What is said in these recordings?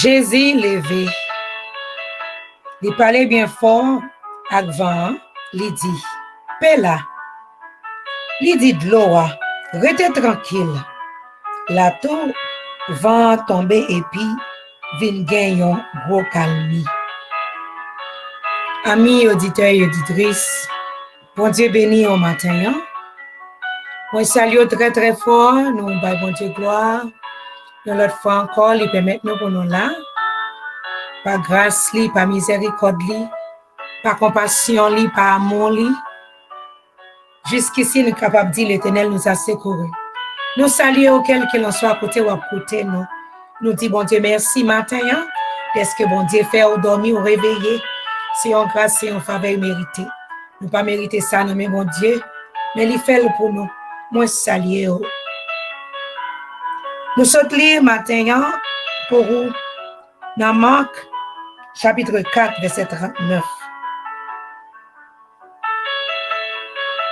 Jésus levé. Il parlait bien fort avec vent. Il dit, paix là. Il dit de l'eau, restez tranquille. La tour vent tomber et puis vin gagner un gros calme. Amis auditeurs et auditrices, bon Dieu béni au matin. Moi salue très très fort, nous baillons bon Dieu gloire. Une autre fois encore, il permet nous pour nous là. Par grâce, par miséricorde, par compassion, par amour. Jusqu'ici, nous sommes capables de dire l'Éternel nous a secourus. Nous saluons quel qu'il en soit à côté ou à côté. Nous disons, bon Dieu, merci matin. Est-ce que bon Dieu fait au dormir ou réveiller? C'est en grâce, c'est en faveur méritée. Nous pas mériter ça, non, mais bon Dieu. Mais il fait pour nous. Moi, saluons. Nous sommes lire matin pour vous dans Marc, chapitre 4, verset 39.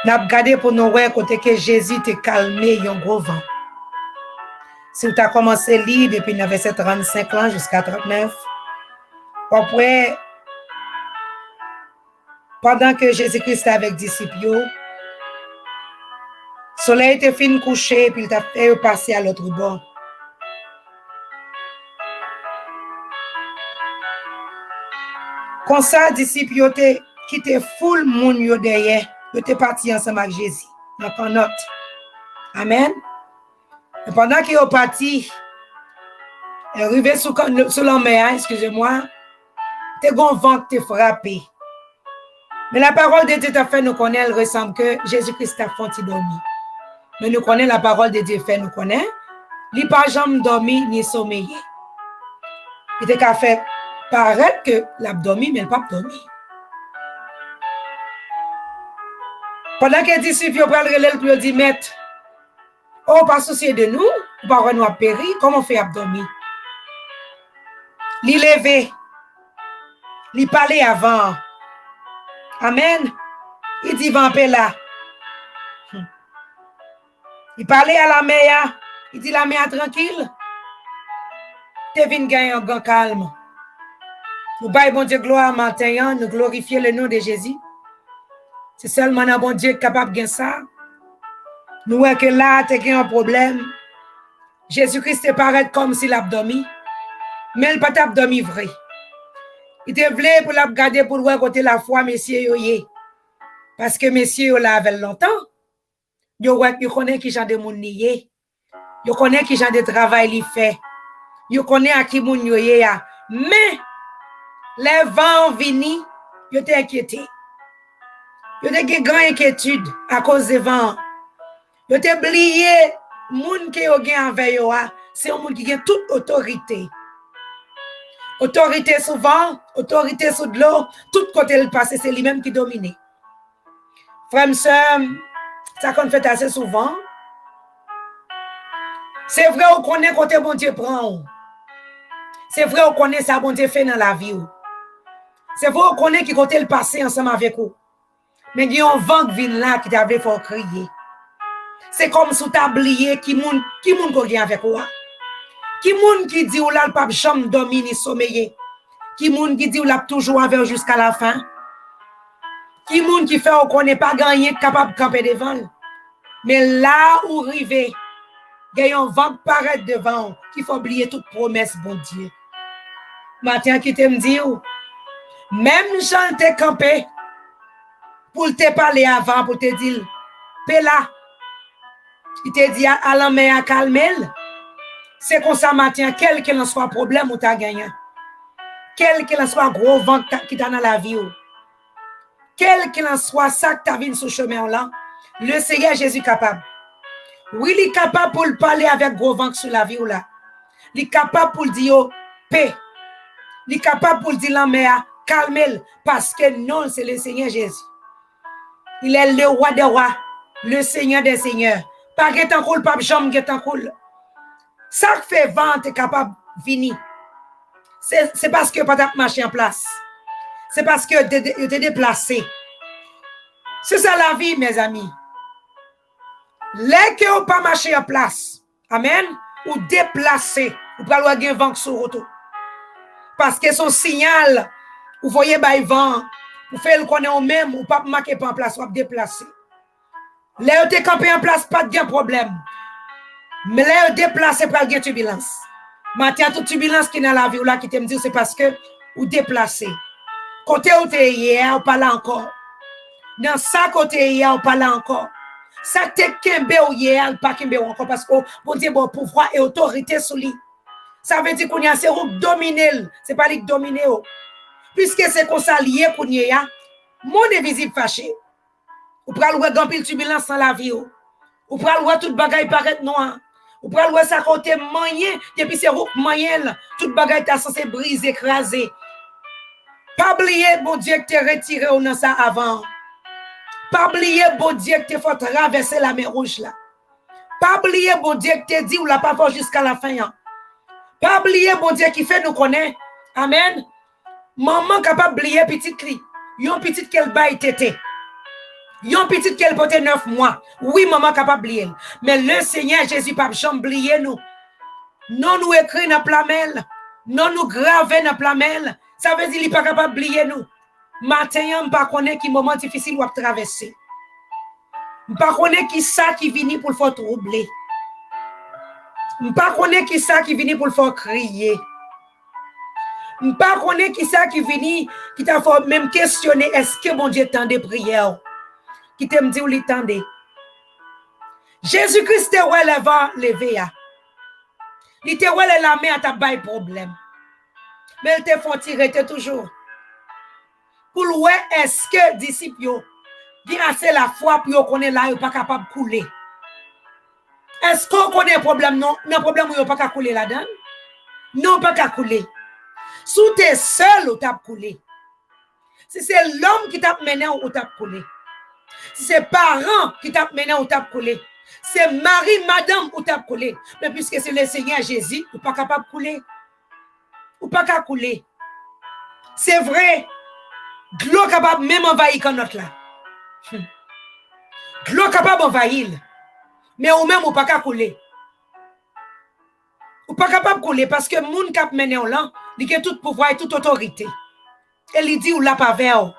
Nous avons regardé pour nous voir côté que Jésus t'a calmé un gros vent. Si tu as commencé à lire depuis le verset 35 ans jusqu'à 39, après, pendant que Jésus-Christ était avec les disciples, le soleil était fin couché, puis il t'a fait passer à l'autre bord. Comme ça, les disciples qui étaient full moun yo derrière, ils étaient partis ensemble avec Jésus. Donc, on note. Amen. Et pendant qu'ils sont partis, ils sont arrivés sur la mer, excusez-moi, t'es un vent qui t'a frappé. Mais la parole de Dieu t'a fait nous connaître, elle ressemble que Jésus-Christ a fait dormir. Mais nous connaissons la parole de Dieu fait nous connaître. Il n'a pas jamais dormi ni sommeillé. Il était qu'à faire paraître que l'abdomen, mais il n'a pas dormi. Pendant que les disciples ont pris le relais, ils dit, maître, oh, pas soucier de nous, par nous a péri, comment on fait abdomen? Il levé, il parlait avant. Amen. Il dit, vampé là. Il parlait à la mer, il dit, la mer tranquille. Tu viens gagner un grand calme. Nous baillons bon Dieu gloire matin, nous glorifions le nom de Jésus. C'est seulement un bon Dieu capable de gagner ça. Nous voyons que là, tu as un problème. Jésus-Christ paraît comme s'il a dormi. Mais il n'a pas dormi vrai. Il te voulait pour la garder pour voir côté la foi, messieurs. Parce que messieurs, là, avec longtemps, ils connaissent qui genre de monde nié. Ils connaissent qui genre de travail il fait. Ils connaissent à qui moun yo yé. Mais, les vents viennent, ils étaient inquiétés. Ils étaient grand inquiétude à cause des vents. Ils étaient oubliés, moun qui ont gagné avec eux, c'est un moun qui a toute autorité. Autorité sur vent, autorité sur de l'eau, tout côté le passé, c'est lui-même qui domine. Frère, sœur, ça qu'on fait assez souvent. C'est vrai, on connaît côté bon Dieu prend. C'est vrai, on connaît ça bon Dieu fait dans la vie. C'est vrai, on connaît qui côté le passé ensemble avec vous. Mais il y a un vent qui vient là qui t'avait fait crier. C'est comme si tu as oublié qui moun qui avec vous. Qui moun qui dit ou là le pape jamais dormi ni sommeiller. Qui moun qui dit ou là toujours avec jusqu'à la fin. Qui moun qui fait ou qu'on n'est pas gagné capable de camper devant. Mais là où rivé, il y a un vent qui paraît devant qu'il faut oublier toute promesse bon Dieu. Matin qui te me dit même Jean t'es campé pour te parler avant pour te dire paix là. Il te dit à la main à calmer. C'est comme ça, matin, quel qu'il en soit problème ou t'as gagné. Quel qu'il en soit gros vent qui t'a dans la vie. Quel qu'il en soit ça que t'as vu sur le chemin là. Le Seigneur Jésus est capable. Oui, il est capable pour le parler avec gros vent sur la vie là. Il est capable pour le dire paix. Il est capable pour le dire la mer calme parce que non, c'est le Seigneur Jésus. Il est le roi des rois, le Seigneur des seigneurs. Pas que t'en coule, pas jamais que t'en coule. Ça fait vent, t'es capable de venir. C'est parce que pas marché en place. C'est parce que t'es déplacé. C'est ça la vie, mes amis. Les qui n'ont pas marché en place, amen, ou déplacé, ou pas avoir un vent sur auto. Parce que son signal, vous voyez, bah, il vent, vous faites le connaître même, ou pas marquer pas en place, ou déplacer. Là, vous campé en place, pas de problème. Mais là, vous déplacez pas de turbulence. Maintenant, toute turbulence qui est dans la vie, ou là, qui te me dit, c'est parce que vous déplacez. Côté où tu es hier, vous parlez encore. Dans ça, côté hier, vous parlez encore. Ça, tu es kembe ou hier, pas kembe encore, parce que, bon Dieu, bon pouvoir et autorité sur lui. Ça veut dire qu'on y a c'est dominer, c'est pas lui dominer. Puisque c'est qu'on s'allie qu'on y a, mon invisible fâché. Ou pral wè grand pile turbulence dans la vie. Ou pral wè tout bagay paraît noir. Ou pral wè ça côté moyen, depuis c'est route moyen, tout bagay ta censé briser, écraser. Pas oublier bon Dieu que t'es retiré ou dans ça avant. Pas oublier bon Dieu que t'es faut traverser la mer rouge là. Pas oublier bon Dieu que t'es dit ou la pas faire jusqu'à la fin. Pas oublier bon Dieu qui fait nous connaître. Amen. Maman capable oublier petite cli. Yon petite qu'elle baille tété. Yon petite qu'elle porte 9 mois. Oui, maman capable oublier. Mais le Seigneur Jésus pas jamais oublier nous. Non nous écrit dans plamel. Non nous graver dans plamel. Ça veut dire qu'il pas capable oublier nous. Matin, on pas connaît qui moment difficile ou à traverser. On pas connaît qui ça qui vient pour le faire troubler. On pas connaît qui ça qui vient pour le faire crier. On pas connaît qui ça qui vient qui t'a fait même questionner est-ce que mon Dieu tend des prières. Qui t'aime dire ou l'étendait. Jésus-Christ te ouais le vent levé. Il te ouais la main à ta bail problème. Mais il te font tirer toujours. Pour ouais est-ce que disciples yo assez la foi pour connaître là yo pas capable couler. Est-ce qu'on connaît problème non problème yo pas capable couler là-dedans? Non pas capable couler. Si tu es seul ou t'as coulé. Si c'est l'homme qui t'a mené ou t'as coulé. Si c'est parents qui t'a mené ou t'as coulé. C'est mari, madame ou t'as coulé. Mais puisque c'est le Seigneur Jésus, ou pas capable de couler. Ou pas capable de couler. C'est vrai. De l'eau capable même envahir comme notre là. De l'eau capable d'envahir. Mais ou même ou pas capable de couler. Ou pas capable de couler parce que moun kap mené ou là, il a tout pouvoir et toute autorité. Et il dit ou la pas vers.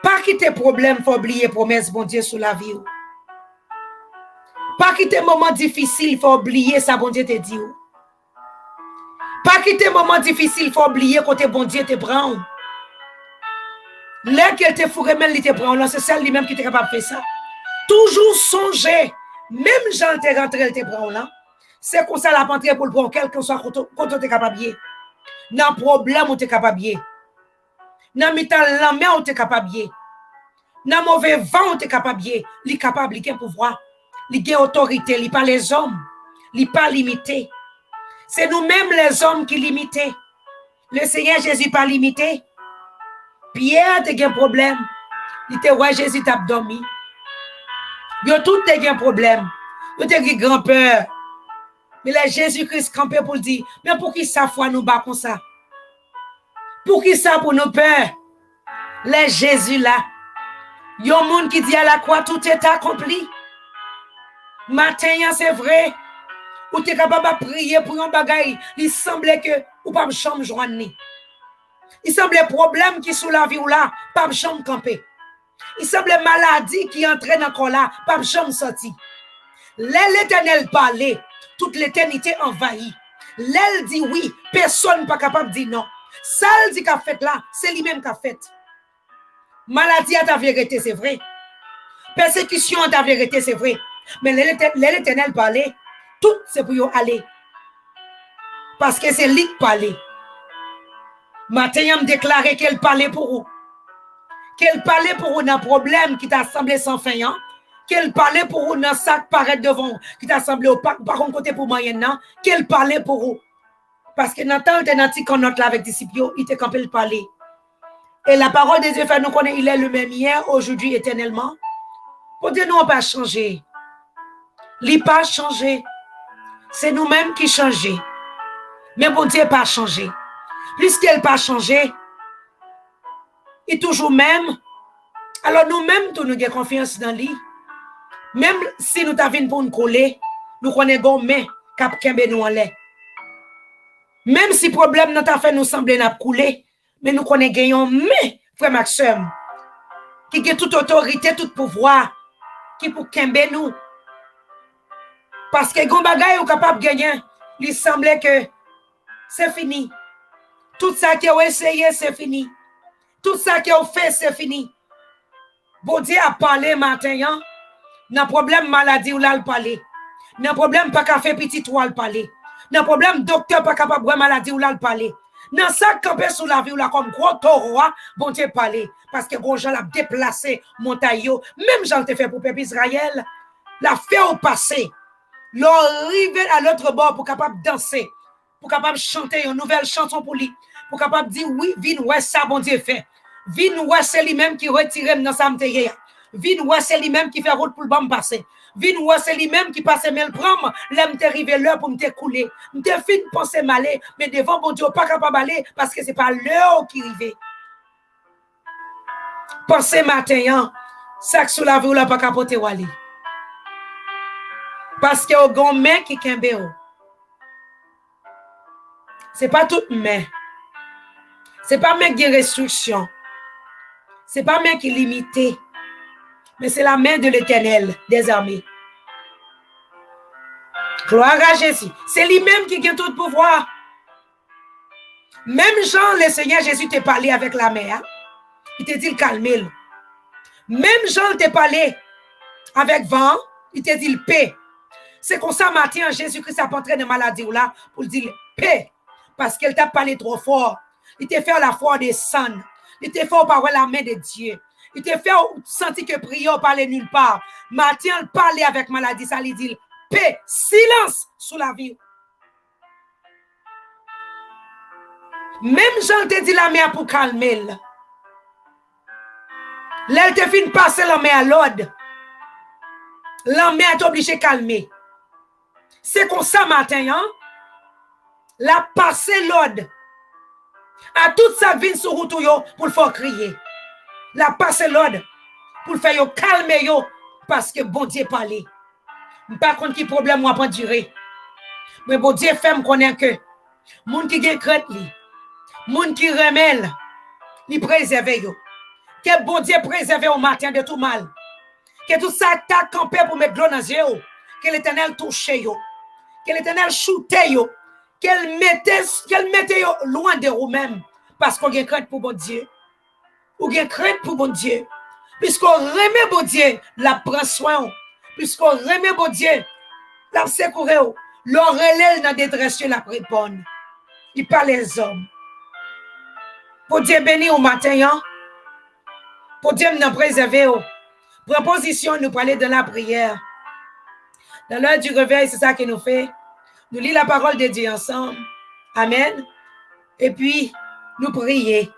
Pas quitter problème, faut oublier promesse bon Dieu sur la vie. Pas quitter moment difficile, faut oublier ça bon Dieu te dit. Pas quitter moment difficile, faut oublier côté bon Dieu te prend. Là qu'elle te fourre même il te prend, là c'est celle lui-même qui est capable de faire ça. Toujours songer, même Jean te rentré elle te prend là. C'est comme ça la pentre pour le prendre quel que soit quand tu es capable. Dans problème ou tu es capable. Dans mitan la main ou tu es capable. Dans mauvais vent ou tu es capable. Il est capable, il a pouvoir. Il a autorité, il pas les hommes. Il pas limité. C'est nous-mêmes les hommes qui limitent. Le Seigneur Jésus pas limité. Pierre te un problème. Il te ouais Jésus t'a dormi. Yo tout te un problème. Yo te grand peur. Mais là, Jésus-Christ campé pour dire, mais pour qui ça foi nous bat comme ça? Pour qui ça pour nos peurs? Les Jésus là. Il y a un monde qui dit à la croix, tout est accompli. Matin, c'est vrai. Ou tu es capable de prier pour un bagay. Il semblait que, ou pas de chambre joindre. Il semblait problème qui sous la vie ou là, pas de chambre camper. Il semblait maladie qui entraîne encore là, pas de chambre sortie. L'Éternel parlait. Toute l'éternité envahie. L'elle dit oui, personne n'est pas capable de dire non. Celle dit qu'a fait là, c'est lui-même qu'a fait. Maladie à ta vérité, c'est vrai. Persécution à ta vérité, c'est vrai. Mais l'Éternel parlait, tout c'est pour y aller. Parce que c'est lui qui parlait. Matin, il me déclaré qu'elle parlait pour vous. Qu'elle parlait pour vous dans un problème qui t'a semblé sans fin. Hein? Qu'elle parlait pour vous dans sac paraît devant qui t'a semblé au par côté pour moyen non qu'elle parlait pour vous parce que dans temps t'es qu'on note là avec disciples il te campé le parler et la parole de Dieu fait nous connaît il est le même hier aujourd'hui éternellement pour Dieu nous on pas changé il pas changé c'est nous-mêmes qui changeons mais bon Dieu pas changé puisqu'elle pas changé il toujours même alors nous-mêmes nous avons confiance dans lui. Même si nous t'avons pour nous coller, nous connaissons mais cap kembe nous en l'air. Même si problème n'a fait nous sembler n'a coulé, mais nous connaissons gagnons, mais frère Maxime, qui a toute autorité, tout pouvoir, qui pour kembe nous. Parce que gon bagay ou capable de gagner, il semblait que c'est fini. Tout ça qui a essayé, c'est fini. Tout ça qui a fait, c'est fini. Bon Dieu a parlé matin, hein? N'a problème maladie ou là le parler. N'a problème pas qu'à faire petit ou le parler. N'a problème docteur pas capable de maladie ou là le parler. Dans ça campé sous la vie ou là comme gros taureau, bon Dieu parler parce que gros gens l'a déplacé montagne, même Jean te fait pour peuple Israël, l'a fait au passé. L'arriver à l'autre bord pour capable danser, pour capable chanter une nouvelle chanson pour lui, pour capable dire oui, vin ouais ça bon Dieu fait. Vin ouais c'est lui-même qui retire dans sa mteye. Vin ouais c'est lui-même qui fait route pour le bon passer. Vin ouais c'est lui-même qui passe mais le prendre, l'aime t'arriver l'heure pour me couler. Me fin penser malé, mais devant bon Dieu pas capable aller parce que c'est pas l'heure qui arrive. Pensez matin, ça que sous la vie ou la pas capoter wali. Parce que au grand main qui kembe. C'est pas toute main. C'est pas main qui restriction. C'est pas main qui limitée. Mais c'est la main de l'Éternel des armées. Gloire à Jésus. C'est lui-même qui a tout le pouvoir. Même Jean, le Seigneur Jésus t'a parlé avec la main. Hein? Il t'a dit calmer. Même Jean t'a parlé avec vent. Il t'a dit paix. C'est comme ça, matin, Jésus-Christ a pas entré de maladie là pour dire paix. Parce qu'elle t'a parlé trop fort. Il t'a fait la foi des saints. Il t'a fait par la main de Dieu. Il t'a fait sentir que prière parlait nulle part. Matin, parler avec maladie, ça lui dit paix, silence sous la vie. Même Jean te dit la main pour calmer. L'elle te fin passer la main à l'ordre. La main est obligée de calmer. C'est comme ça matin, hein? La passer l'ordre. À toute sa vie sur route pour le faire crier. La passer l'ordre pour le faire calmer parce que bon Dieu parle. Par contre, qui problème moi pas durer. Mais bon Dieu fait me connaître que moun qui gen crainte li, moun qui remel, li préserve yo. Que bon Dieu préserve au matin de tout mal. Que tout ça t'a campé pour mettre l'eau dans les yeux. Que l'Éternel touche yo. Que l'Éternel choute yo. Qu'elle mette yo loin de vous-même. Parce qu'on a crainte pour bon Dieu. Ou a crainte pour bon Dieu. Puisqu'on remet bon Dieu, la prend soin. Puisqu'on remet bon Dieu, la secoue. L'orelelle dans détresse, la répond. Il parle les hommes. Pour Dieu bénir au matin, hein? Pour Dieu nous préserver. Proposition, nous parler de la prière. Dans l'heure du réveil, c'est ça que nous fait. Nous lisons la parole de Dieu ensemble. Amen. Et puis, nous prions.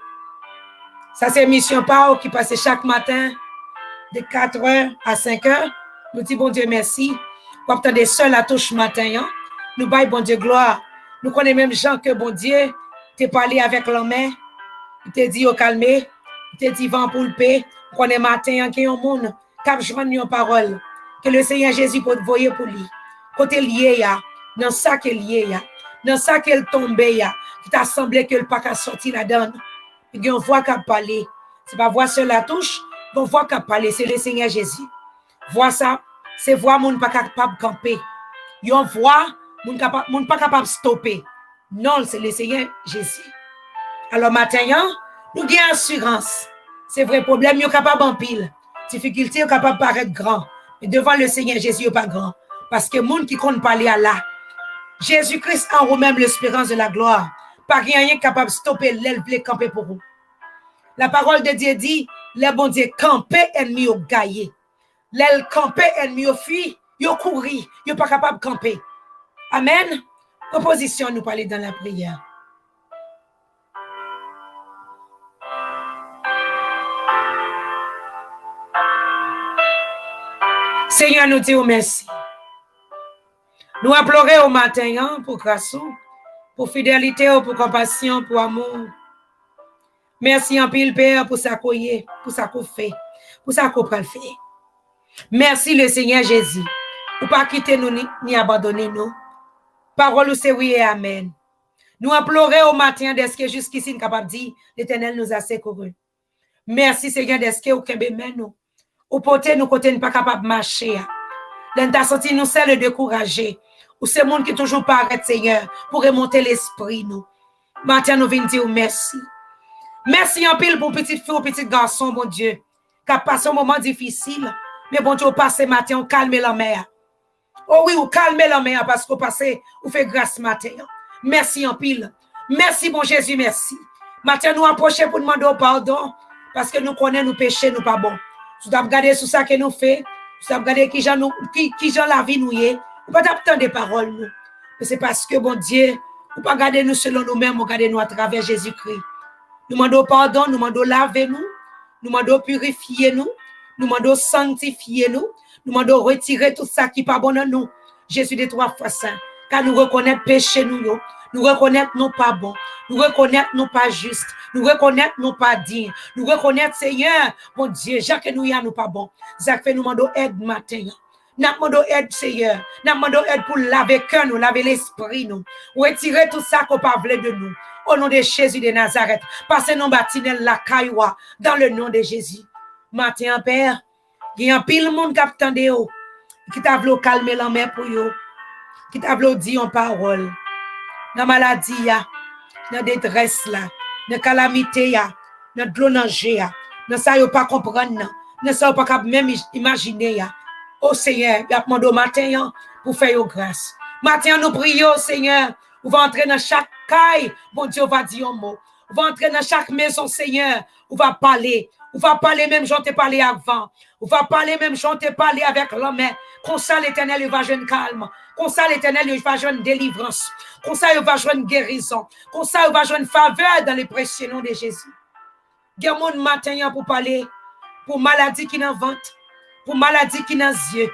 Ça, c'est Mission Pau qui passe chaque matin de 4h à 5h. Nous disons, bon Dieu, merci. Pour attendre seul à touche matin. Hein? Nous baillons, bon Dieu, gloire. Nous connaissons même gens que, bon Dieu, t'es parlé avec la main. Il t'a dit, au calme. Il t'a dit, vent pour le paix. Nous connaissons matin, qu'il y a un monde qui a besoin de parole. Que le Seigneur Jésus peut voyer pour lui. Côté lié, ya. Dans ça qu'il lié, ya. Dans ça qu'il tombe, ya. Qui t'a semblé que le pas qu'à sortir la donne. Il y a une voix qui a parlé. Ce n'est pas voix sur la touche. Une voix qui a parlé. C'est le Seigneur Jésus. Voix ça. C'est voix moun pas capable de camper. Il y a une voix moun pas capable de stopper. Non, c'est le Seigneur Jésus. Alors maintenant, nous avons assurance. C'est vrai, problème, nous sommes capables en pile. Difficulté, nous sommes capables de paraître grand. Mais devant le Seigneur Jésus, nous pas grand. Parce que les gens qui comptent parler à là, Jésus-Christ en vous-même l'espérance de la gloire. Pas rien capable de stopper l'aile camper pour vous. La parole de Dieu dit, les bon Dieu camper ennemi au gaillé. L'aile camper ennemi au fuit, yo courir, yo pas capable de camper. Amen. Proposition nous parler dans la prière. Seigneur, nous disons merci. Nous implorons au matin hein, pour grâce, pour fidélité, pour compassion, pour amour. Merci en pile, Père, pour ça qu'on y pour ça qu'on fait, pour ça qu'on peut le faire. Merci le Seigneur Jésus, pour ne pas quitter nous ni abandonner nous. Parole c'est oui et amen. Nous implorons au matin d'est-ce que jusqu'ici nous capable de dire l'Éternel nous a secourus. Merci Seigneur d'est-ce que au Québec nous. Au côté nous côté pas capable de marcher. L'on t'a senti nous c'est le décourager. Ou c'est monde qui toujours paraît Seigneur pour remonter l'esprit nous. Matin nous venons dire merci. Merci en pile pour petite fille ou petit garçon bon Dieu qui a passé un moment difficile mais bon Dieu au passé matin on calme la mer. Oh oui, ou calme la mer parce qu'au passé ou fait grâce matin. Merci en pile. Merci bon Jésus, merci. Matin nous approcher pour demander pardon parce que nous connaissons nos péchés, nous pas bon. Tu dois regarder sur ça que nous fait, tu dois regarder qui gens la vie nous est. Ou pas t'attendre des paroles nous. Mais c'est parce que bon Dieu, ou pas garder nous selon nous-mêmes, ou garder nous à travers Jésus-Christ. Nous demandons pardon, nous demandons laver nous demandons purifier nous demandons sanctifier nous demandons retirer tout ça qui n'est pas bon dans nous. Jésus des 3 fois saint, car nous reconnaître péché nous reconnaître nous pas bon, nous reconnaître nous pas juste, nous reconnaître nous pas digne, nous reconnaître Seigneur, mon Dieu, Jacques nous y a nous pas bon. Ça fait nous demandons aide matin. Nous demandons aide, Seigneur. Nous demandons aide pour laver cœur, nous laver l'esprit, nous. Retirer tout ça qu'on parle de nous. Au nom de Jésus de Nazareth. Passez nos bâtiments la cailloua. Dans le nom de Jésus. Matin, Père, il y a un pile monde qui attendait, qui t'a voulu calmer la main pour eux, qui t'a voulu dire en parole. Dans la maladie, dans la détresse, dans la calamité, dans le danger, dans ça, ils ne pas comprendre, dans ça, ils ne pas même imaginer. Oh Seigneur, il y a demandé au matin pour faire grâce. Matin, nous prions, Seigneur. On va entrer dans chaque caille. Bon Dieu, on va dire un mot. On va entrer dans chaque maison, Seigneur. On va parler. On va parler même, j'en t'ai parlé avant. On va parler même, j'en t'ai parlé avec l'homme. Comme ça, l'Éternel, il va jouer calme. Comme ça, l'Éternel, il va jouer délivrance. Comme ça, il va jouer guérison. Comme ça, il va jouer faveur dans les précieux noms de Jésus. Il y a mon matin pour parler. Pour maladie qui n'en vente. Pour maladie qui n'a yeux,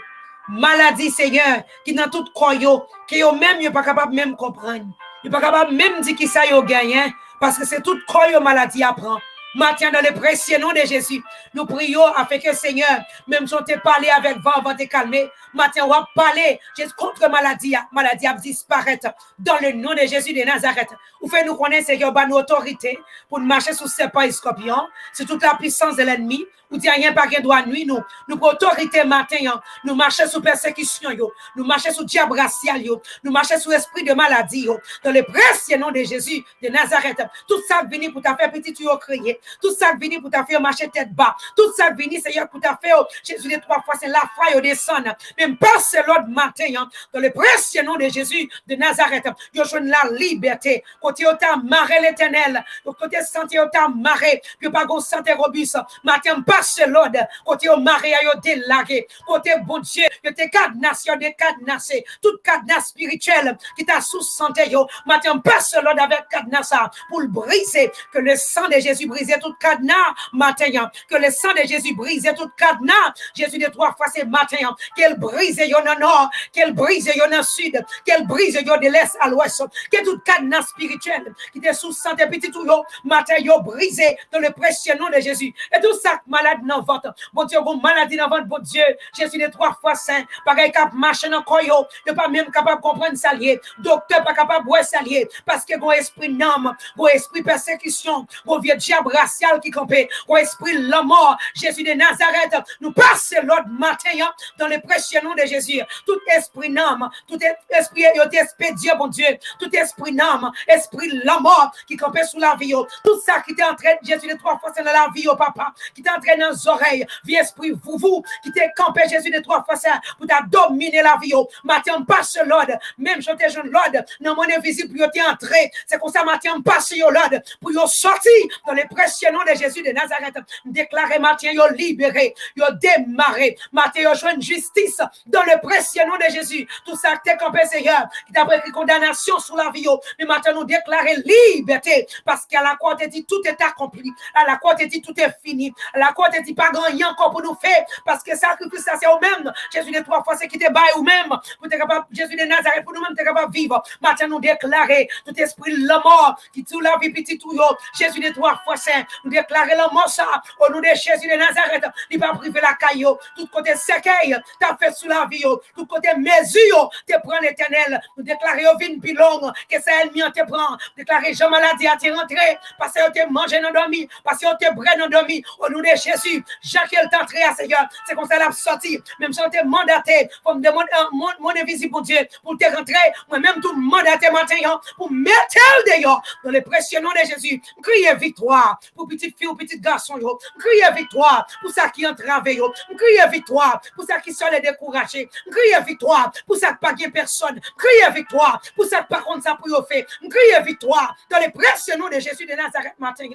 maladie Seigneur qui n'a tout corps qui yo même yo pas capable même comprendre, yo pas capable même dire qui ça yo gagne parce que c'est tout corps maladie apprend. Matin dans le précieux nom de Jésus, nous prions afin que Seigneur, même si on te parlé avec vent, va te calmer. Matin, on va parler contre maladie a disparaître dans le nom de Jésus de Nazareth. Ou fait nous connaître, Seigneur, nos autorité pour marcher sous serpents et scorpions. C'est toute la puissance de l'ennemi. Ou dit rien pas qui doit nuire nous. Nous pour autorité matin, nous marcher sous persécution, nous marcher sous diable racial, nous marcher sous esprit de maladie, dans le précieux nom de Jésus de Nazareth. Tout ça venu pour ta faire petit tuyau crier. Tout ça venu pour ta faire marcher tête bas. Tout ça venu, Seigneur, pour ta faire Jésus les 3 fois, c'est la foi au descend. Même passe l'autre matin, dans le précieux nom de Jésus de Nazareth. Yo joue la liberté. Côté au temps marré l'Éternel. Côté santé au temps marré. Puis pas gon santé robuste. Matin passe l'autre. Côté au marré yo délagué. Côté bon Dieu, yo te cadenassé, des cadenassé. Toute cadenas spirituel qui t'a sous santé yo. Matin passe l'autre avec cadenas pour le briser. Que le sang de Jésus brise toute cadenas matin. Que le sang de Jésus brise toute cadenas. Jésus de 3 fois c'est matin. Qu'elle brise yo dans le nord. Qu'elle brise yo dans le sud. Qu'elle brise yo de l'est à l'ouest. Que toute cadenas spirituel qui te sous santé petit tout yo. Matin yo brisé dans le précieux nom de Jésus. Et tout ça malade dans votre. Bon Dieu, bon maladie dans votre bon Dieu. Jésus de 3 fois saint. Pareil cap marche dans corps yo. Yo pas même capable de comprendre ça lié. Docteur pas capable de voir ça lié. Parce que bon esprit d'âme, bon esprit persécution, bon vieux diable racial qui campait, bon esprit la mort. Jésus de Nazareth, nous passons l'autre matin dans le précieux nom de Jésus. Tout esprit d'âme, tout esprit yo expédié, bon Dieu. Tout esprit d'âme, esprit la mort qui campait sous la vie. Tout ça qui t'entraîne, Jésus de 3 fois c'est dans la vie, papa, qui t'entraîne dans les oreilles, vie esprit vous, qui t'es campé, Jésus de 3 fois ça, pour t'a dominer la vie. Matin, passe l'ordre, même je te jeune l'ordre, dans mon invisible, pour t'y entrer. C'est comme ça, matin, passe l'ordre, pour y sortir dans les précieux noms de Jésus de Nazareth. Déclarer matin, yo libéré, yo démarré, matin, yo joint justice dans le précieux nom de Jésus. Tout ça qui t'es campé, Seigneur, qui t'a pris condamnation sur la vie. Mais maintenant, nous déclarer liberté, parce qu'à la croix, t'es dit, tout est accompli. À la croix, t'es dit, tout est fini. À la croix, t'es dit, pas grand rien encore pour nous faire, parce que sacrifice, ça, c'est au même. Jésus de 3 fois, c'est qui te baille ou même, pour être capable, Jésus de Nazareth, pour nous-mêmes, t'es capable de vivre. Maintenant, nous déclarer tout esprit la mort, qui tout la vie, petit tout, Jésus de 3 fois, saint, nous déclarer la mort, ça, au nom de Jésus de Nazareth, il va priver la caillou, tout côté séquelle, t'as fait sous la vie, tout côté mesure, te prend l'Éternel. Nous déclarons vin pilon, que ça ennemi te prend. Déclarer Jean maladie à te rentrer, parce que te mangé dans dormi, parce que te bré dans dormi. Au nom de Jésus, Jacques est entré à Seigneur. C'est comme ça l'a sorti. Même si on te mandaté, pour me demander mon invisible pour Dieu, pour te rentrer, moi-même tout mandaté maintenant, pour mettre d'ailleurs dans le précieux nom de Jésus. Criez victoire pour petite fille ou petit garçon. Criez victoire pour ça qui entrave. Criez victoire pour ça qui sont les découragés. Criez victoire pour ça qui pas de personne. Criez victoire pour ça qui pas contre ça pour y faire. Criez victoire dans le précieux nom de Jésus de Nazareth matin.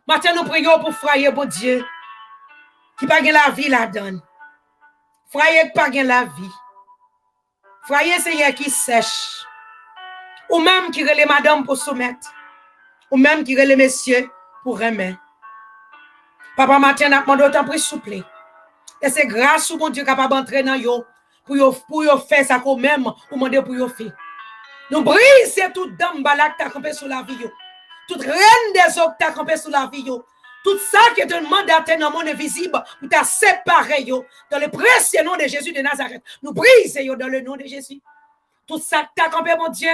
Matin, nous prions pour frère, bon Dieu, qui pas la vie la donne. Frère qui pas la vie. Frère, Seigneur qui sèche. Ou même qui relève madame pour soumettre. Ou même qui relève messieurs pour remettre. Papa, matin, n'a demandé autant pour souple. Et c'est grâce au bon Dieu capable d'entrer dans yo pour yo faire ça qu'on même ou demander pour yo faire. Nous brisons toute dame balak qui a campé sur la vie yo. Toute reine des eaux qui a campé sur la vie yo. Tout ça qui est un mandat dans le monde invisible, pour t'a séparé yo dans le précieux nom de Jésus de Nazareth. Nous brisons yo dans le nom de Jésus. Tout ça qui t'a campé, mon Dieu.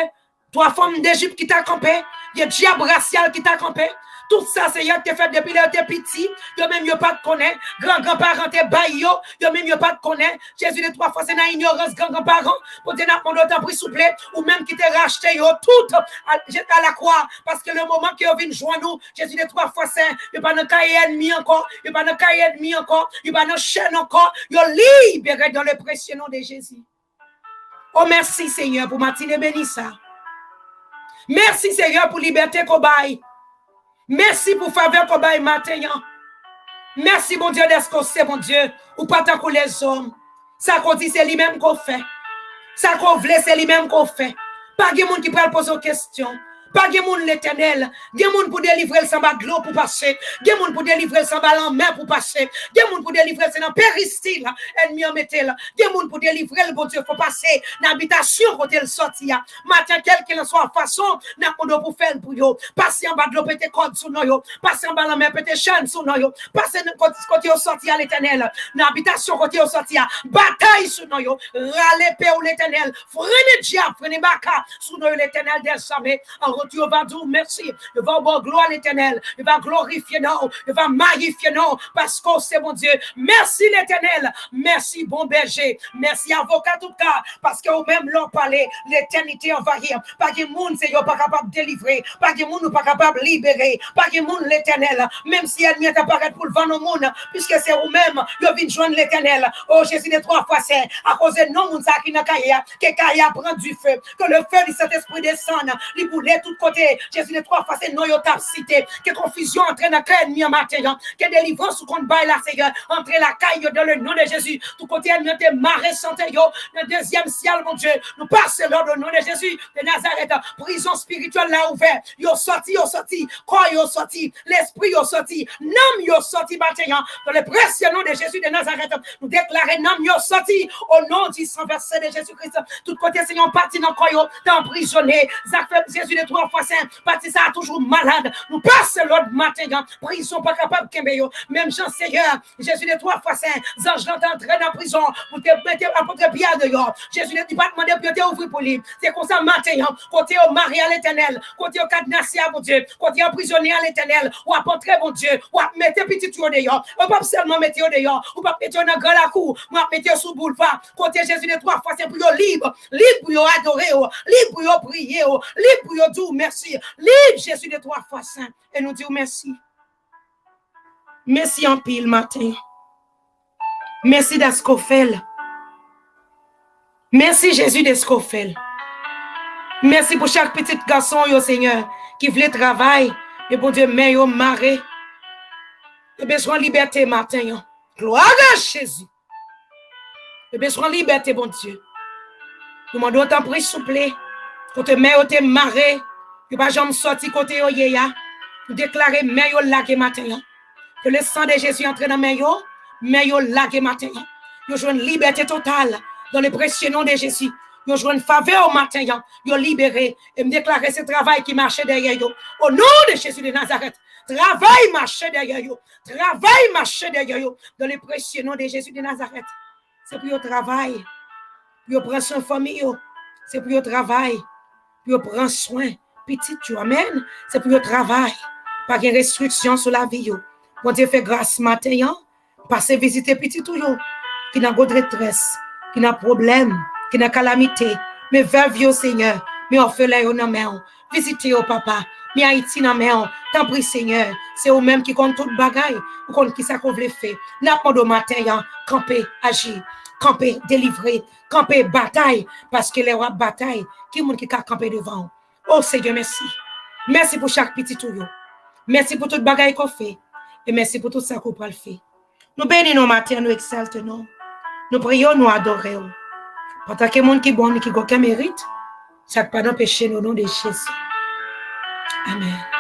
Toi, femme d'Égypte qui t'a campé. Il y a diable racial qui t'a campé. Tout ça, c'est yon qui fait depuis le petit. Yo même yo pas de connaît. Grand-grand-parents te baille yo. Yo même yo pas de connaît. Jésus de trois fois, c'est dans ignorance grand-grand-parents. Pour te n'a demandé autant pour souple. Ou même qui te racheté yo tout à la croix. Parce que le moment que yo vient joindre nous, Jésus de trois fois, c'est yo pas dans cahier ennemi encore. Yo pas dans cahier ennemi encore. Yo pas dans chaîne encore. Yo libéré dans le précieux nom de Jésus. Oh, merci Seigneur pour matinée béni ça. Merci Seigneur pour liberté qu'on baille. Merci pour faveur qu'on baille matin. Merci mon Dieu d'être qu'on sait mon Dieu. Ou pas tant que les hommes. Ça qu'on dit c'est lui-même qu'on fait. Ça qu'on voulait c'est lui-même qu'on fait. Pas de monde qui peut poser aux questions. Pas de monde l'Éternel. De monde pour délivrer le samba de l'eau pour passer. De monde pour délivrer le samba en mer pour passer. De monde pour délivrer c'est dans péristyle. Ennemi en mettait là. De monde pour délivrer le bon Dieu faut passer dans l'habitation côté le sorti. Matin quel qu'il en soit façon n'a pas pour faire pour yo. Passer en bas de l'eau pété code sous nous. Passer en bas la mer pété chaîne sous nous. Passer côté au sorti à l'Éternel. Dans l'habitation côté au sorti. Bataille sous nous. Râler paix ou l'Éternel. Freinez diable, freinez baka sous nous l'Éternel des armées. Dieu va dire merci. Il va avoir gloire à l'Éternel. Il va glorifier nous. Il va magnifier nous. Parce que c'est mon Dieu. Merci l'Éternel. Merci bon berger. Merci avocat tout cas. Parce que même l'on parlait, l'éternité envahir. Pas de monde c'est pas capable de délivrer. Pas de monde pas capable de libérer. Pas de monde l'Éternel. Même si elle vient apparaître pour le vent au monde. Puisque c'est vous-même. Vous venez joindre l'Éternel. Oh Jésus des trois fois c'est à cause de non monde qui n'a qu'à que Kaya prend du feu. Que le feu du Saint-Esprit descende. Il boulait tout côté. Jésus les trois fois c'est non yo t'a cité. Que confusion entre dans cœur ennemi en matin. Que délivrance sous compte bail la Seigneur. Entre la caille dans le nom de Jésus. Tout côté ennemi te marre santé yo. Le deuxième ciel mon Dieu. Nous passons dans le nom de Jésus de Nazareth. Prison spirituelle là ouvert. Yo sorti. Corps yo sorti. L'esprit yo sorti. Nam yo sorti matin. Dans le précieux nom de Jésus de Nazareth. Nous déclarons nam yo sorti au nom du sang versé de Jésus-Christ. Tout côté Seigneur parti dans corps yo. T'es emprisonné. Jésus de trois fois saint, parce ça a toujours malade. Nous passons l'autre matin, prison pas capable de yo. Même Jean Seigneur, Jésus de trois fois saint, anges l'ont entré dans la prison pour te mettre à porter pied dehors. Jésus ne dit pas demander pour te ouvrir pour lui. C'est comme ça matin, côté au mari à l'Éternel, côté au cadenassé à mon Dieu, côté emprisonné à l'Éternel, ou à porter mon Dieu, ou à mettre petit tuyau dehors, ou pas seulement mettre dehors, ou pas mettre dans grand la cour, ou à mettre sous boulevard. Côté Jésus de trois fois saint pour libre pour adorer, libre pour prier, libre pour dire merci. Libre Jésus de trois fois saint. Et nous disons merci. Merci en pile matin. Merci d'Escofel. Merci Jésus d'Escofel. Merci pour chaque petit garçon, yo Seigneur, qui voulait travailler. Et bon Dieu, mais yo maré. Le besoin de liberté matin. Yo. Gloire à Jésus. Le besoin de liberté, bon Dieu. Nous demandons autant pour souple. Quand te mets, te maré. Que pas jamais sorti côté yo yeya. Nous déclarer mais yo lagué matin. Que le sang de Jésus entre dans mais yo lagué matin. Yo joue une liberté totale dans le précieux nom de Jésus. Yo joue une faveur au matin. Yo libéré et me déclarer ce travail qui marchait derrière yo. Au nom de Jésus de Nazareth. Travail marché derrière yo. Travail marché derrière yo dans le précieux nom de Jésus de Nazareth. c'est pour le travail. Pour prendre soin de famille, c'est pour le travail. Pour prendre soin petit, amen. C'est pour le travail. Pas de restriction sur la vie. Bon Dieu fait grâce ce matin, passer visiter petit toujours, qui n'a pas de détresse, qui n'a problème, qui n'a calamité. Mais veuve au Seigneur, mais orphelin au nom, visitez au papa, mais Haïti dans main, t'en prie Seigneur, c'est eux même qui compte toute bagaille, ou compte qui ça qu'on veut faire. N'a pas de matin, camper, agir, camper, délivrer, camper, bataille, parce que les rois bataille, qui monde qui a campé devant. Oh Seigneur, merci. Merci pour chaque petit tour. Merci pour toute bagaille qu'on fait. Et merci pour tout ça qu'on peut le faire. Nous bénissons matin, nous exaltons. Nous prions, nous adorons. Pendant que les gens qui bon, qui ont aucun mérite, ça ne peut pas empêcher nous nom de Jésus. Amen.